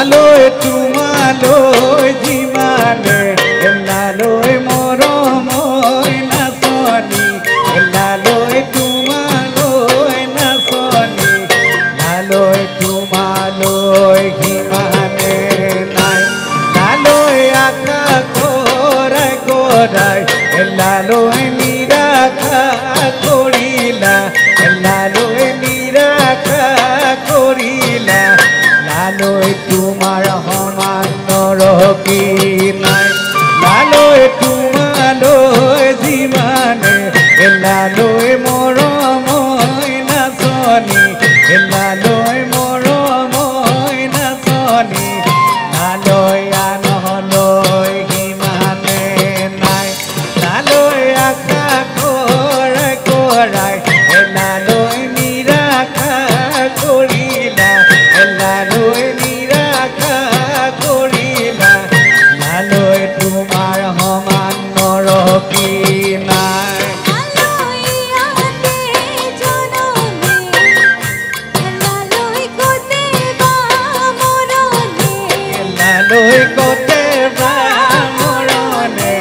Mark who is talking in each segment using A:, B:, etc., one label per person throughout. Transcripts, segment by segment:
A: লালৈ তোমালৈ যিমানে লালৈ মৰমৈ নাচনী লালৈ তোমালৈ নাচনী লালৈ তোমালৈ সিমানে নাই লালৈ আকাশ কৰাই কৰাই লালৈ নিৰাশা কৰিলা লালৈ নিৰাশা কৰিলা লালৈ তোমাৰ সমান নৰকি নাই লালৈ তোমালৈ যিমানে লালৈ মৰমৈ নাচনী লালৈ মৰমৈ নাচনী লালৈ আনলৈ সিমানে নাই লালৈ আকাশ কৰাই কৰাই লালৈ নিৰাশা কৰিলা লালৈ নিৰাশা কৰিলা লালৈ তোমাৰ সমান নৰকি নাই লালৈ কতে বা মৰণে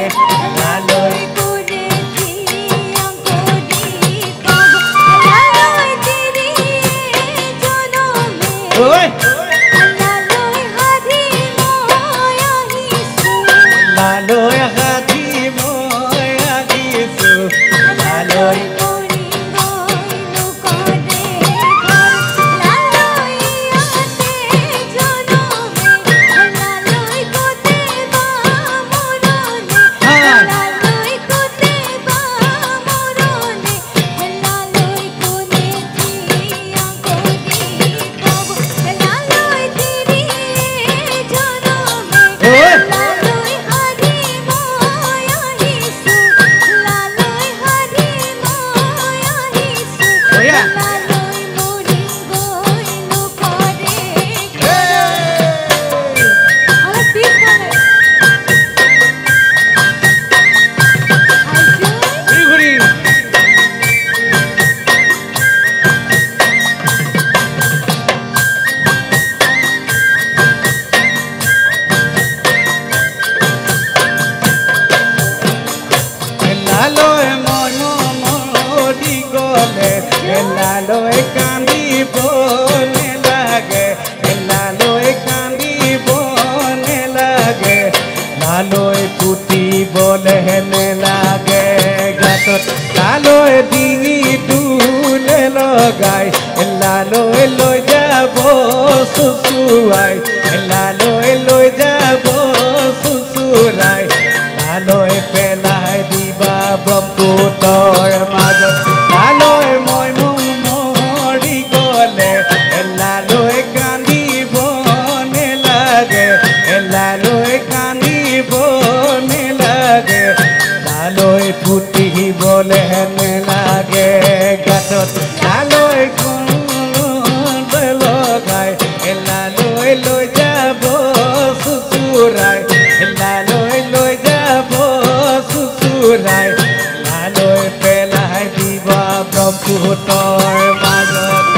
A: লালৈ ঐ লালৈ হাতী মই আহিছো লালৈ লালৈ কান্দিব নেলাগে লালৈ কান্দিব নেলাগে লালৈ পুতিবলে নেলাগে গাতত লালৈ ডিঙিটোলে লগাই লালৈ লৈ যাব চুচুৱাই লালৈ লৈ যাব চুচুৰাই লালৈ পেলাই দিবা ব্ৰহ্মপুত্ৰৰ মাজত লালৈ মই মৰি গলে লালৈ কান্দিব নেলাগে লালৈ কান্দিব নেলাগে লালৈ পুতিবলে নেলাগে গাতত লালৈ লগাই লালৈ লৈ যাব চুচুৰাই লালৈ লৈ যাব চুচুৰাই লালৈ পেলাই দিবা ব্ৰহ্মপুত্ৰৰ মাজত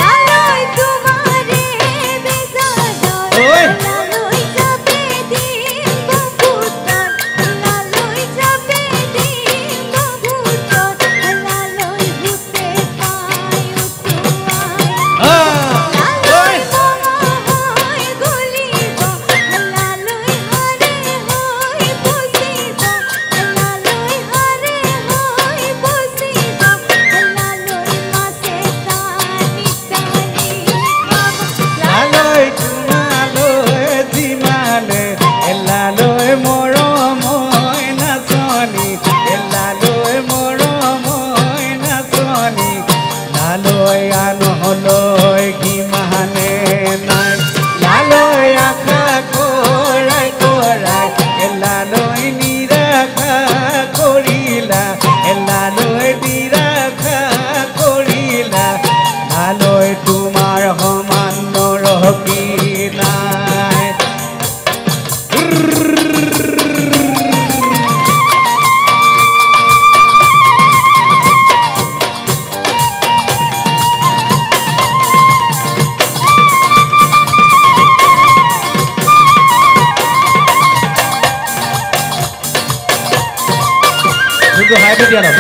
A: কিন্তু হাইটো দিয়া নাম